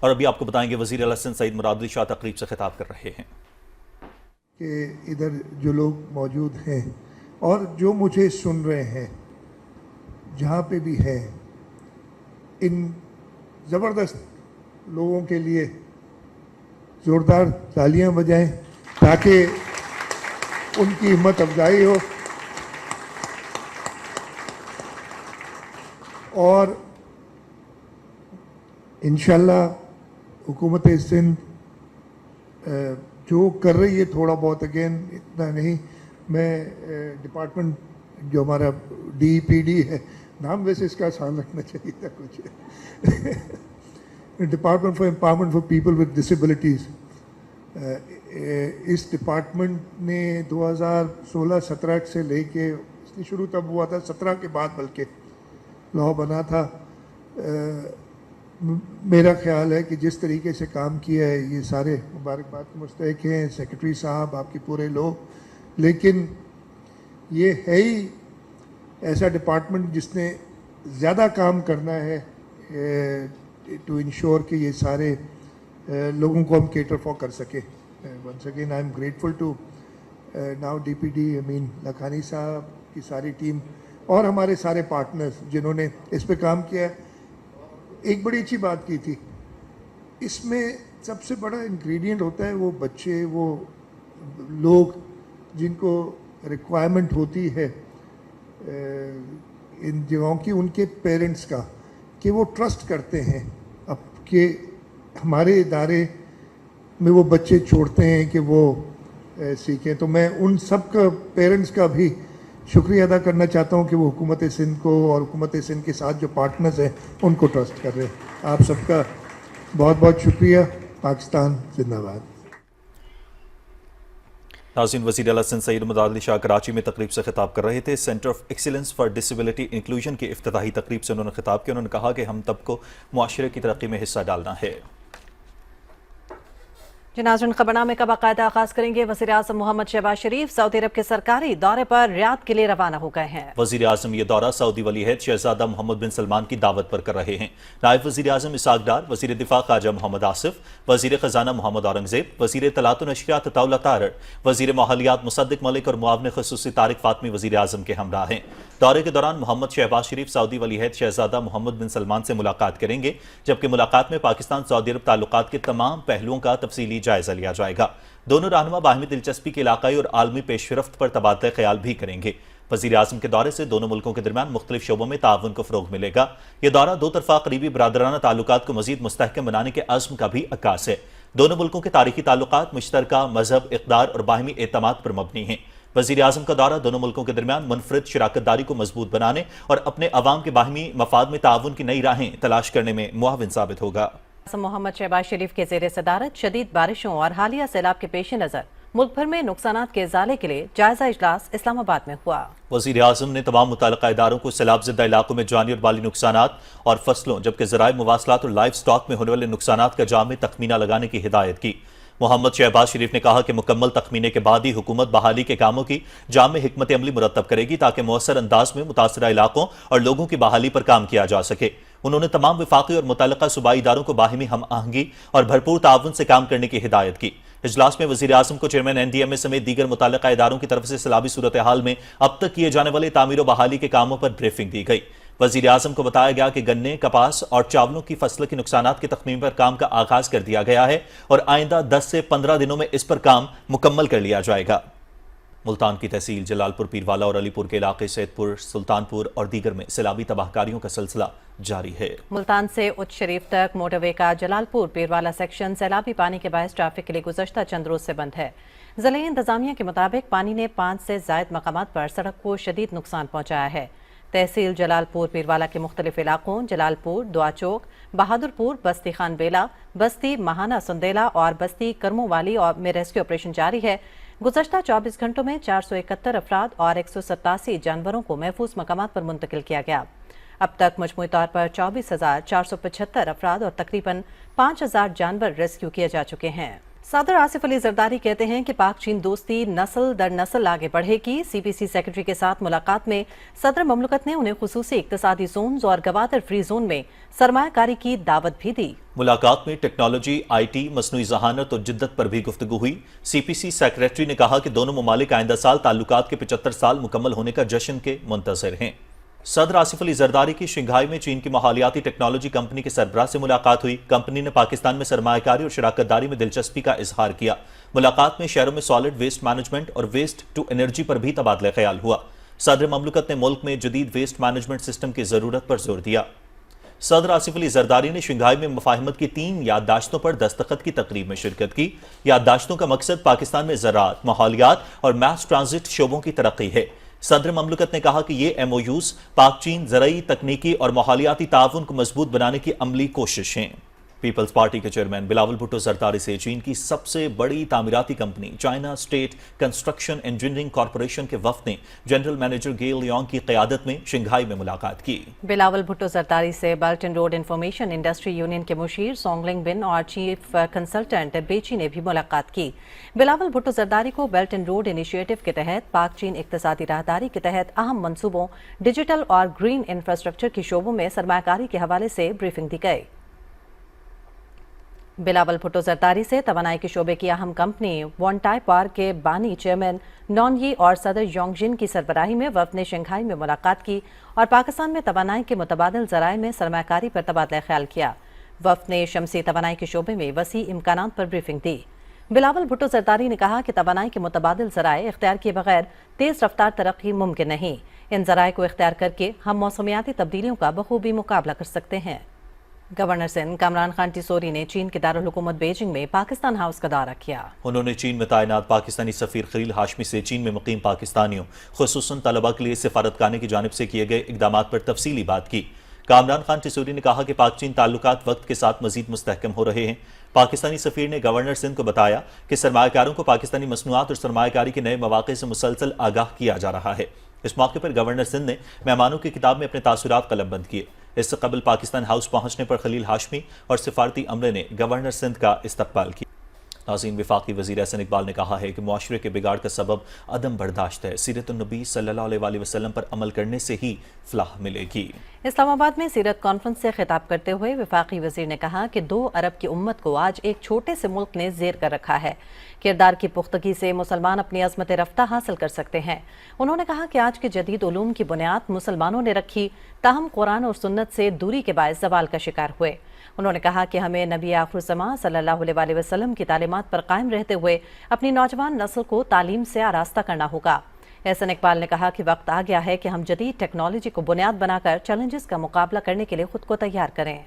اور ابھی آپ کو بتائیں گے وزیر اعلیٰ سندھ سعید مراد علی شاہ تقریب سے خطاب کر رہے ہیں کہ ادھر جو لوگ موجود ہیں اور جو مجھے سن رہے ہیں جہاں پہ بھی ہیں، ان زبردست لوگوں کے لیے زوردار تالیاں بجائیں تاکہ ان کی ہمت افزائی ہو اور انشاءاللہ حکومت سندھ جو کر رہی ہے تھوڑا بہت، اگین اتنا نہیں، میں ڈپارٹمنٹ جو ہمارا DPD ہے، نام ویسے اس کا آسان رکھنا چاہیے تھا کچھ، department for empowerment for people with disabilities, اس ڈپارٹمنٹ نے 2016-17 سے لے کے، اس نے شروع تب ہوا تھا 17 کے بعد بلکہ لا بنا تھا، میرا خیال ہے کہ جس طریقے سے کام کیا ہے یہ سارے مبارکباد کے مستحق ہیں، سیکرٹری صاحب، آپ کے پورے لوگ، لیکن یہ ہے ہی ایسا ڈپارٹمنٹ جس نے زیادہ کام کرنا ہے ٹو انشور کہ یہ سارے لوگوں کو ہم کیٹر فار کر سکیں. Once again I am grateful to now DPD Amin Lakhani صاحب کی ساری ٹیم اور ہمارے سارے پارٹنرز جنہوں نے اس پہ کام کیا ہے. ایک بڑی اچھی بات کی تھی، اس میں سب سے بڑا انگریڈینٹ ہوتا ہے وہ بچے، وہ لوگ جن کو ریکوائرمنٹ ہوتی ہے ان جگہوں کی، ان کے پیرنٹس کا، کہ وہ ٹرسٹ کرتے ہیں اب کہ ہمارے ادارے میں وہ بچے چھوڑتے ہیں کہ وہ سیکھیں. تو میں ان سب کا پیرنٹس کا بھی شکریہ ادا کرنا چاہتا ہوں کہ وہ حکومت سندھ کو اور حکومت سندھ کے ساتھ جو پارٹنرز ہیں ان کو ٹرسٹ کر رہے ہیں. آپ سب کا بہت بہت شکریہ. پاکستان زندہ باد. ناظرین، وزیر اعلیٰ سندھ سعید مراد علی شاہ کراچی میں تقریب سے خطاب کر رہے تھے. Centre of excellence for disability inclusion کی افتتاحی تقریب سے انہوں نے خطاب کیا. انہوں نے کہا کہ ہم سب کو معاشرے کی ترقی میں حصہ ڈالنا ہے. ناظرین، خبرنامے کا باقاعدہ آغاز کریں گے. وزیر اعظم محمد شہباز شریف سعودی عرب کے سرکاری دورے پر ریاض کے لیے روانہ ہو گئے ہیں. وزیر اعظم یہ دورہ سعودی ولی عہد شہزادہ محمد بن سلمان کی دعوت پر کر رہے ہیں. نائب وزیر اعظم اسحاق ڈار، وزیر دفاع خواجہ محمد آصف، وزیر خزانہ محمد اورنگزیب، وزیر اطلاعات و نشریات عطاءاللہ تارڑ، وزیر ماحولیات مصدق ملک اور معاون خصوصی طارق فاطمی وزیر اعظم کے ہمراہ ہیں. دورے کے دوران محمد شہباز شریف سعودی ولی عہد شہزادہ محمد بن سلمان سے ملاقات کریں گے، جبکہ ملاقات میں پاکستان سعودی عرب تعلقات کے تمام پہلوؤں کا تفصیلی جائزہ لیا جائے گا. دونوں رہنما باہمی دلچسپی کے علاقائی اور عالمی پیش رفت پر تبادلہ خیال بھی کریں گے. وزیر اعظم کے دورے سے دونوں ملکوں کے درمیان مختلف شعبوں میں تعاون کو فروغ ملے گا. یہ دورہ دو طرفہ قریبی برادرانہ تعلقات کو مزید مستحکم بنانے کے عزم کا بھی عکاس ہے. دونوں ملکوں کے تاریخی تعلقات مشترکہ مذہب، اقدار اور باہمی اعتماد پر مبنی ہیں. وزیر اعظم کا دورہ دونوں ملکوں کے درمیان منفرد شراکت داری کو مضبوط بنانے اور اپنے عوام کے باہمی مفاد میں تعاون کی نئی راہیں تلاش کرنے میں معاون ثابت ہوگا. محمد شہباز شریف کے زیر صدارت شدید بارشوں اور حالیہ سیلاب کے پیش نظر ملک بھر میں نقصانات کے ازالے کے لیے جائزہ اجلاس اسلام آباد میں ہوا. وزیر اعظم نے تمام متعلقہ اداروں کو سیلاب زدہ علاقوں میں جانی اور مالی نقصانات اور فصلوں جبکہ ذرائع مواصلات اور لائف سٹاک میں ہونے والے نقصانات کا جامع تخمینہ لگانے کی ہدایت کی. محمد شہباز شریف نے کہا کہ مکمل تخمینے کے بعد ہی حکومت بحالی کے کاموں کی جامع حکمت عملی مرتب کرے گی تاکہ مؤثر انداز میں متاثرہ علاقوں اور لوگوں کی بحالی پر کام کیا جا سکے. انہوں نے تمام وفاقی اور متعلقہ صوبائی اداروں کو باہمی ہم آہنگی اور بھرپور تعاون سے کام کرنے کی ہدایت کی. اجلاس میں وزیر اعظم کو چیئرمین NDMA سمیت دیگر متعلقہ اداروں کی طرف سے سیلابی صورتحال میں اب تک کیے جانے والے تعمیر و بحالی کے کاموں پر بریفنگ دی گئی. وزیر اعظم کو بتایا گیا کہ گنے، کپاس اور چاولوں کی فصل کے نقصانات کے تخمین پر کام کا آغاز کر دیا گیا ہے اور آئندہ 10 سے 15 دنوں میں اس پر کام مکمل کر لیا جائے گا. ملتان کی تحصیل جلال پور پیروالا اور علی پور کے علاقے سید پور، سلطان پور اور دیگر میں سیلابی تباہ کاریوں کا سلسلہ جاری ہے. ملتان سے اچ شریف تک موٹر وے کا جلال پور پیروالا سیکشن سیلابی پانی کے باعث ٹریفک کے لیے گزشتہ چند روز سے بند ہے. ضلعی انتظامیہ کے مطابق پانی نے 5 سے زائد مقامات پر سڑک کو شدید نقصان پہنچایا ہے. تحصیل جلال پور پیروالا کے مختلف علاقوں جلال پور، دعا چوک، بہادر پور، بستی خان بیلا، بستی مہانہ سندیلا اور بستی کرموں والی میں ریسکیو آپریشن جاری ہے. گزشتہ 24 گھنٹوں میں 471 افراد اور 187 جانوروں کو محفوظ مقامات پر منتقل کیا گیا. اب تک مجموعی طور پر 24,475 افراد اور تقریباً 5,000 جانور ریسکیو کیے جا چکے ہیں. صدر آصف علی زرداری کہتے ہیں کہ پاک چین دوستی نسل در نسل آگے بڑھے گی۔ سی پی سی سیکرٹری کے ساتھ ملاقات میں صدر مملکت نے انہیں خصوصی اقتصادی زونز اور گوادر فری زون میں سرمایہ کاری کی دعوت بھی دی۔ ملاقات میں ٹیکنالوجی، آئی ٹی، مصنوعی ذہانت اور جدت پر بھی گفتگو ہوئی۔ سی پی سی سیکرٹری نے کہا کہ دونوں ممالک آئندہ سال تعلقات کے 75 سال مکمل ہونے کا جشن کے منتظر ہیں۔ صدر آصف علی زرداری کی شنگھائی میں چین کی ماحولیاتی ٹیکنالوجی کمپنی کے سربراہ سے ملاقات ہوئی۔ کمپنی نے پاکستان میں سرمایہ کاری اور شراکت داری میں دلچسپی کا اظہار کیا۔ ملاقات میں شہروں میں سالڈ ویسٹ مینجمنٹ اور ویسٹ ٹو انرجی پر بھی تبادلہ خیال ہوا۔ صدر مملکت نے ملک میں جدید ویسٹ مینجمنٹ سسٹم کی ضرورت پر زور دیا۔ صدر آصف علی زرداری نے شنگھائی میں مفاہمت کی 3 یادداشتوں پر دستخط کی تقریب میں شرکت کی۔ یادداشتوں کا مقصد پاکستان میں زراعت، ماحولیات اور میس ٹرانزٹ شعبوں کی ترقی ہے۔ صدر مملکت نے کہا کہ یہ ایم او یوز پاک چین زرعی، تکنیکی اور ماحولیاتی تعاون کو مضبوط بنانے کی عملی کوشش ہیں۔ پیپلز پارٹی کے چیئرمین بلاول بھٹو زرداری سے چین کی سب سے بڑی تعمیراتی company China state construction engineering corporation کے وفد نے جنرل مینیجر گیل لیونگ کی قیادت میں شنگھائی میں ملاقات کی۔ بلاول بھٹو زرداری سے belt and road information industry union کے مشیر سونگ لنگ بن اور چیف کنسلٹنٹ بیچی نے بھی ملاقات کی۔ بلاول بھٹو زرداری کو بیلٹ اینڈ روڈ انیشیٹو کے تحت پاک چین اقتصادی راہداری کے تحت اہم منصوبوں، ڈیجیٹل اور گرین انفراسٹرکچر کی شعبوں میں سرمایہ کاری کے حوالے سے بریفنگ دی گئی۔ بلاول بھٹو زرداری سے توانائی کے شعبے کی اہم کمپنی وانٹائی پارک کے بانی چیئرمین نون یی اور صدر یونگ جن کی سربراہی میں وفد نے شنگھائی میں ملاقات کی اور پاکستان میں توانائی کے متبادل ذرائع میں سرمایہ کاری پر تبادلہ خیال کیا۔ وفد نے شمسی توانائی کے شعبے میں وسیع امکانات پر بریفنگ دی۔ بلاول بھٹو زرداری نے کہا کہ توانائی کے متبادل ذرائع اختیار کیے بغیر تیز رفتار ترقی ممکن نہیں۔ ان ذرائع کو اختیار کر کے ہم موسمیاتی تبدیلیوں کا بخوبی مقابلہ کر سکتے ہیں۔ گورنر سندھ کامران خان ٹیسوری نے چین کے دارالحکومت بیجنگ میں پاکستان ہاؤس کا دورہ کیا۔ انہوں نے چین میں تعینات پاکستانی سفیر خلیل ہاشمی سے چین میں مقیم پاکستانیوں خصوصاً طلباء کے لیے سفارتخانے کی جانب سے کیے گئے اقدامات پر تفصیلی بات کی۔ کامران خان ٹیسوری نے کہا کہ پاک چین تعلقات وقت کے ساتھ مزید مستحکم ہو رہے ہیں۔ پاکستانی سفیر نے گورنر سندھ کو بتایا کہ سرمایہ کاروں کو پاکستانی مصنوعات اور سرمایہ کاری کے نئے مواقع سے مسلسل آگاہ کیا جا رہا ہے۔ اس موقع پر گورنر سندھ نے مہمانوں کی کتاب میں اپنے تاثرات قلم بند کیے۔ اس سے قبل پاکستان ہاؤس پہنچنے پر خلیل ہاشمی اور سفارتی عملے نے گورنر سندھ کا استقبال کیا۔ ناظرین، وفاقی وزیر احسن اقبال نے کہا ہے کہ معاشرے کے بگاڑ کا سبب عدم برداشت ہے۔ سیرت النبی صلی اللہ علیہ وسلم پر عمل کرنے سے ہی فلاح ملے گی۔ اسلام آباد میں سیرت کانفرنس سے خطاب کرتے ہوئے وفاقی وزیر نے کہا کہ 2 ارب کی امت کو آج ایک چھوٹے سے ملک نے زیر کر رکھا ہے۔ کردار کی پختگی سے مسلمان اپنی عظمت رفتہ حاصل کر سکتے ہیں۔ انہوں نے کہا کہ آج کے جدید علوم کی بنیاد مسلمانوں نے رکھی، تاہم قرآن اور سنت سے دوری کے باعث زوال کا شکار ہوئے۔ انہوں نے کہا کہ ہمیں نبی آخر الزماں صلی اللہ علیہ وسلم کی تعلیمات پر قائم رہتے ہوئے اپنی نوجوان نسل کو تعلیم سے آراستہ کرنا ہوگا۔ احسن اقبال نے کہا کہ وقت آ گیا ہے کہ ہم جدید ٹیکنالوجی کو بنیاد بنا کر چیلنجز کا مقابلہ کرنے کے لیے خود کو تیار کریں۔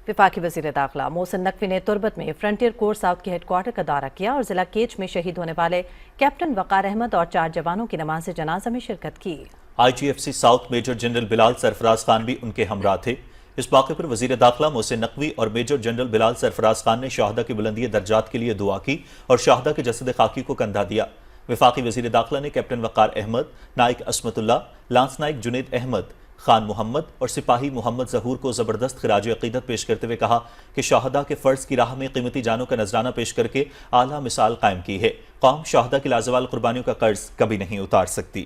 وفاقی وزیر داخلہ محسن نقوی نے تربت میں فرنٹیئر کور ساؤتھ کے ہیڈ کوارٹر کا دورہ کیا اور ضلع کیچ میں شہید ہونے والے کیپٹن وقار احمد اور 4 جوانوں کی نماز جنازہ میں شرکت کی۔ I G F C south major general Bilal Sarfraz Khan بھی ان کے ہمراہ تھے۔ اس موقع پر وزیر داخلہ محسن نقوی اور میجر جنرل بلال سرفراز خان نے شہداء کی بلندی درجات کے لیے دعا کی اور شہداء کے جسد خاکی کو کندھا دیا۔ وفاقی وزیر داخلہ نے کیپٹن وقار احمد، نائک عصمت اللہ، لانس نائک جنید احمد، خان محمد اور سپاہی محمد ظہور کو زبردست خراج عقیدت پیش کرتے ہوئے کہا کہ شہداء کے فرض کی راہ میں قیمتی جانوں کا نذرانہ پیش کر کے اعلیٰ مثال قائم کی ہے۔ قوم شہداء کی لازوال قربانیوں کا قرض کبھی نہیں اتار سکتی۔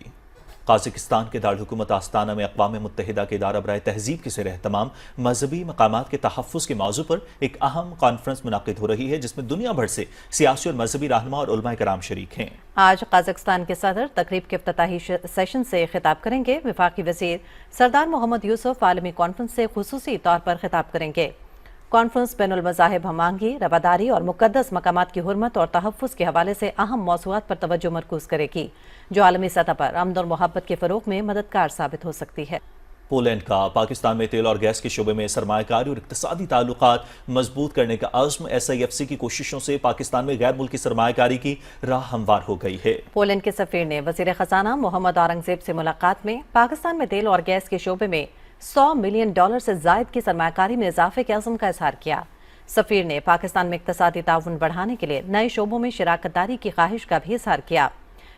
قازقستان کے دارالحکومت آستانہ میں اقوام متحدہ کے ادارہ برائے تہذیب کے زیر اہتمام مذہبی مقامات کے تحفظ کے موضوع پر ایک اہم کانفرنس منعقد ہو رہی ہے، جس میں دنیا بھر سے سیاسی اور مذہبی رہنما اور علماء کرام شریک ہیں۔ آج قازقستان کے صدر تقریب کے افتتاحی سیشن سے خطاب کریں گے۔ وفاقی وزیر سردار محمد یوسف عالمی کانفرنس سے خصوصی طور پر خطاب کریں گے۔ کانفرنس بین المذاہب ہم آہنگی، رواداری اور مقدس مقامات کی حرمت اور تحفظ کے حوالے سے اہم موضوعات پر توجہ مرکوز کرے گی، جو عالمی سطح پر امن اور محبت کے فروغ میں مددگار ثابت ہو سکتی ہے۔ پولینڈ کا پاکستان میں تیل اور گیس کے شعبے میں سرمایہ کاری اور اقتصادی تعلقات مضبوط کرنے کا عزم ایس آئی ایف سی کی کوششوں سے پاکستان میں غیر ملکی سرمایہ کاری کی راہ ہموار ہو گئی ہے۔ پولینڈ کے سفیر نے وزیر خزانہ محمد اورنگزیب سے ملاقات میں پاکستان میں تیل اور گیس کے شعبے میں $100 ملین سے زائد کی سرمایہ کاری میں اضافے کے عزم کا اظہار کیا۔ سفیر نے پاکستان میں اقتصادی تعاون بڑھانے کے لیے نئے شعبوں میں شراکت داری کی خواہش کا بھی اظہار کیا۔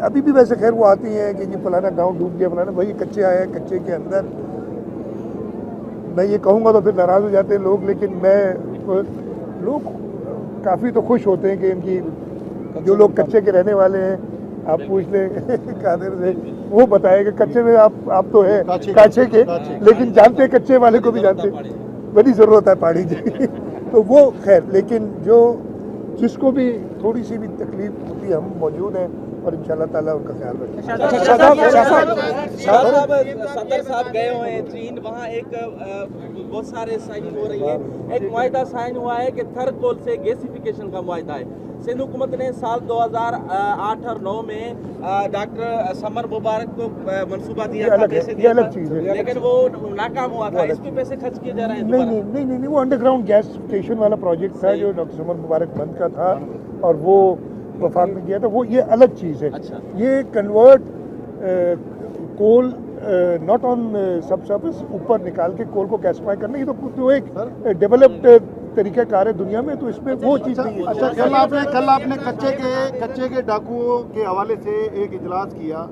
ابھی بھی ویسے خیر وہ آتی ہیں کہ جی فلانا گاؤں ڈوب گیا فلانا، وہی کچے آئے ہیں، کچے کے اندر میں یہ کہوں گا تو پھر ناراض ہو جاتے ہیں لوگ، لیکن لوگ کافی تو خوش ہوتے ہیں کہ ان کی جو لوگ کچے کے رہنے والے ہیں، آپ پوچھ لیں قادر سے، وہ بتائے کہ کچے میں آپ تو ہیں کاچے کے، لیکن جانتے کچے والے کو بھی جانتے، بڑی ضرورت ہے پہاڑی جی تو وہ خیر، لیکن جس کو بھی تھوڑی سی بھی تکلیف ہوتی ہے ہم موجود ہیں اور انشاءاللہ تعالیٰ ان کا خیال رکھیں گے۔ صدر صاحب گئے ہوئے ہیں چین، وہاں ایک بہت سارے سائننگ ہو رہی ہے، ایک معاہدہ سائن ہوا ہے کہ تھر کول سے گیسیفیکیشن کا معاہدہ ہے۔ سندھ حکومت نے سال 2008 اور 9 میں ڈاکٹر سمر مبارک کو منصوبہ دیا تھا، پیسے دیا تھا، لیکن وہ ناکام ہوا تھا، اس پہ پیسے خرچ کیے جا رہے ہیں دوبارہ؟ نہیں، وہ انڈر گراؤنڈ گیس اسٹیشن والا پروجیکٹ تھا جو ڈاکٹر سمر مبارک بند کا تھا اور وہ وفاق نے کیا تھا، وہ یہ الگ چیز ہے۔ یہ convert coal not on sub surface, اوپر نکال کے کول کو گیسیفائی کرنا، یہ تو ایک ڈیولپڈ طریقہ کار ہے دنیا میں، تو اس میں وہ چیز نہیں ہے۔ اچھا، کل آپ نے کچے کے ڈاکوؤں کے حوالے سے ایک اجلاس کیا،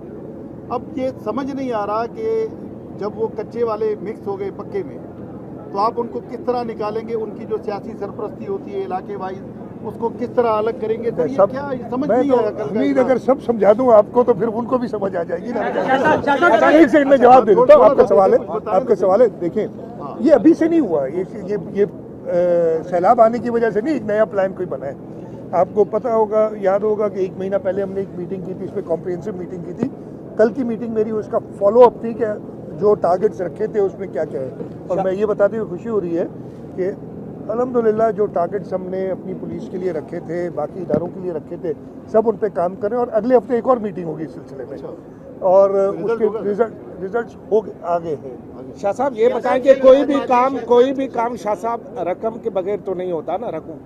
اب یہ سمجھ نہیں آ رہا کہ جب وہ کچے والے مکس ہو گئے پکے میں تو آپ ان کو کس طرح نکالیں گے، ان کی جو سیاسی سرپرستی ہوتی ہے علاقے وائز اس کو کس طرح الگ کریں گے؟ کیا سمجھ نہیں آیا؟ امید اگر سب سمجھا دوں آپ کو تو پھر ان کو بھی سمجھ آ جائے گی نا۔ ایک سیکنڈ میں جواب دے دیتا ہوں، آپ کا سوال ہے، دیکھیں یہ ابھی سے نہیں ہوا، یہ سیلاب آنے کی وجہ سے نہیں، ایک نیا پلان کوئی بنا ہے۔ آپ کو پتہ ہوگا، یاد ہوگا کہ 1 مہینہ پہلے ہم نے ایک میٹنگ کی تھی، اس پہ کمپریہنسو میٹنگ کی تھی۔ کل کی میٹنگ میری اس کا فالو اپ تھی کہ جو ٹارگٹس رکھے تھے اس میں کیا کیا ہے، اور میں یہ بتاتے ہوئے خوشی ہو رہی ہے کہ الحمدللہ جو ٹارگٹس ہم نے اپنی پولیس کے لیے رکھے تھے، باقی اداروں کے لیے رکھے تھے، سب ان پہ کام کریں، اور اگلے ہفتے ایک اور میٹنگ ہوگی اس سلسلے میں، اور اس کے ریزلٹس آگے ہیں۔ شاہ صاحب یہ بتائیں کہ کوئی بھی کام شاہ صاحب رقم کے بغیر تو نہیں ہوتا نا، رقم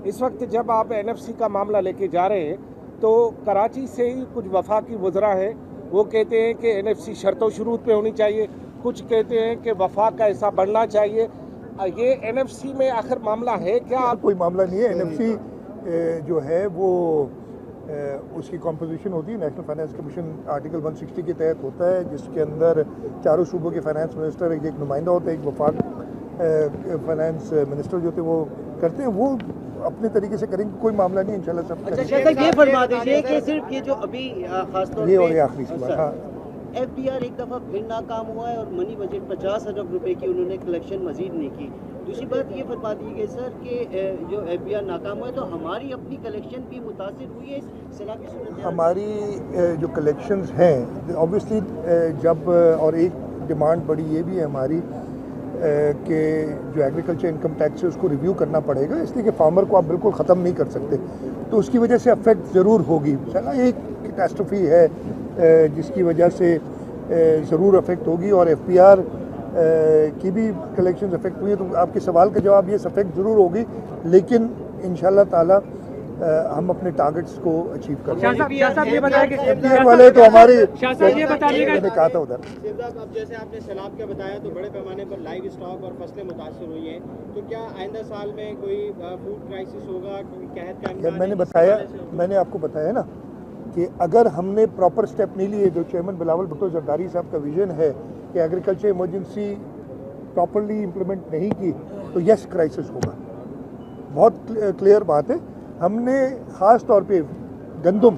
اس وقت جب آپ NFC کا معاملہ لے کے جا رہے ہیں تو کراچی سے ہی کچھ وفاقی وزراء ہیں، وہ کہتے ہیں کہ NFC شرط و شروط پہ ہونی چاہیے، کچھ کہتے ہیں کہ وفاق کا حصہ بڑھنا چاہیے، یہ NFC میں آخر معاملہ ہے کیا؟ کوئی معاملہ نہیں ہے، NFC جو ہے وہ اس کی کمپوزیشن ہوتی ہے، نیشنل فائنانس کمیشن آرٹیکل 160 کے تحت ہوتا ہے، جس کے اندر چاروں صوبوں کے فائنانس منسٹر ایک نمائندہ ہوتا ہے، ایک وفاق فائنانس منسٹر جو ہوتے ہیں وہ کرتے ہیں، وہ اپنے طریقے سے کریں گے، کوئی معاملہ نہیں، انشاءاللہ سب کریں گے۔ یہ فرما دیجیے کہ صرف یہ جو ابھی خاص طور یہ اور پہ یہ آخری سوال، ہاں FBR ایک دفعہ پھر ناکام ہوا ہے اور منی بجٹ 50 ارب روپے کی انہوں نے کلیکشن مزید نہیں کی۔ دوسری بات یہ فرما دیجیے سر کہ جو FBR ناکام ہوا ہے تو ہماری اپنی کلیکشن بھی متاثر ہوئی ہے اس سیلاب کی صورت؟ ہماری جو کلیکشنز ہیں اوبیسلی جب، اور ایک ڈیمانڈ بڑی یہ بھی ہے ہماری کہ جو ایگریکلچر انکم ٹیکس ہے اس کو ریویو کرنا پڑے گا، اس لیے کہ فارمر کو آپ بالکل ختم نہیں کر سکتے، تو اس کی وجہ سے افیکٹ ضرور ہوگی، ایک کیٹاسٹروفی ہے جس کی وجہ سے ضرور افیکٹ ہوگی، اور FBR کی بھی کلیکشنز افیکٹ ہوئی ہے، تو آپ کے سوال کا جواب یہ افیکٹ ضرور ہوگی، لیکن انشاءاللہ تعالی ہم اپنے ٹارگٹس کو اچیو کریں گے۔ FBR والے تو ہمارے میں نے کہا تھا ادھر، اب جیسے آپ نے سیلاب کا بتایا تو بڑے پیمانے پر لائیو اسٹاک اور فصلیں متاثر ہوئی ہیں، تو کیا آئندہ سال میں کوئی فوڈ کرائسس ہوگا، قحط کا امکان ہے؟ میں نے آپ کو بتایا نا کہ اگر ہم نے پراپر سٹیپ نہیں لیے، جو چیئرمین بلاول بھٹو زرداری صاحب کا ویژن ہے کہ ایگریکلچر ایمرجنسی پراپرلی امپلیمنٹ نہیں کی تو یس کرائسس ہوگا، بہت کلیئر بات ہے۔ ہم نے خاص طور پہ گندم،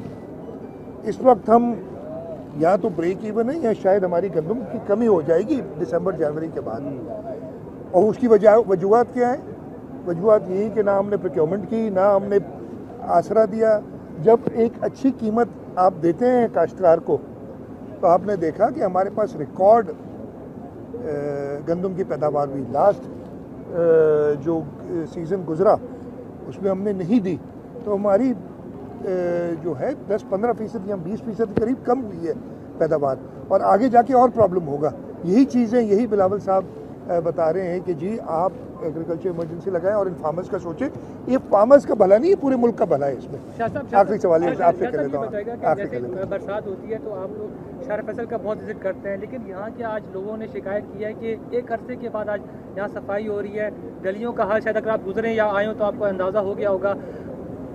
اس وقت ہم یا تو بریک ایون ہے یا شاید ہماری گندم کی کمی ہو جائے گی دسمبر جنوری کے بعد، اور اس کی وجوہات کیا ہیں؟ وجوہات یہی کہ نہ ہم نے پروکیورمنٹ کی، نہ ہم نے آسرا دیا۔ جب ایک اچھی قیمت آپ دیتے ہیں کاشتکار کو تو آپ نے دیکھا کہ ہمارے پاس ریکارڈ گندم کی پیداوار ہوئی، لاسٹ جو سیزن گزرا اس میں ہم نے نہیں دی، تو ہماری جو ہے 10-15% یا 20% قریب کم ہوئی ہے پیداوار، اور آگے جا کے اور پرابلم ہوگا۔ یہی چیزیں، یہی بلاول صاحب بتا رہے ہیں کہ جی آپ ایگریکلچر ایمرجنسی لگائیں اور ان فارمرز کا سوچیں، یہ فارمرز کا بھلا نہیں ہے، پورے ملک کا بھلا ہے اس میں۔ آخری سوال آپ سے کر لیتا ہوں، جیسے برسات ہوتی ہے تو آپ لوگ شہر فیصل کا بہت وزٹ کرتے ہیں، لیکن یہاں کے آج لوگوں نے شکایت کی ہے کہ ایک عرصے کے بعد آج یہاں صفائی ہو رہی ہے، گلیوں کا حال شاید اگر آپ گزریں یا آئیں تو آپ کو اندازہ ہو گیا ہوگا،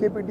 KPT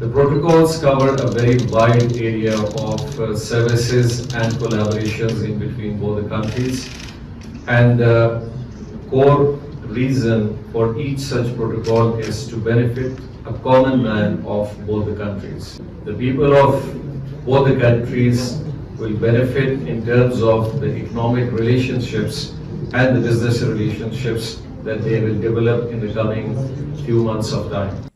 The protocols cover a very wide area of services and collaborations in between both the countries, and the core reason for each such protocol is to benefit a common man of both the countries. The people of both the countries will benefit in terms of the economic relationships and the business relationships that they will develop in the coming few months of time.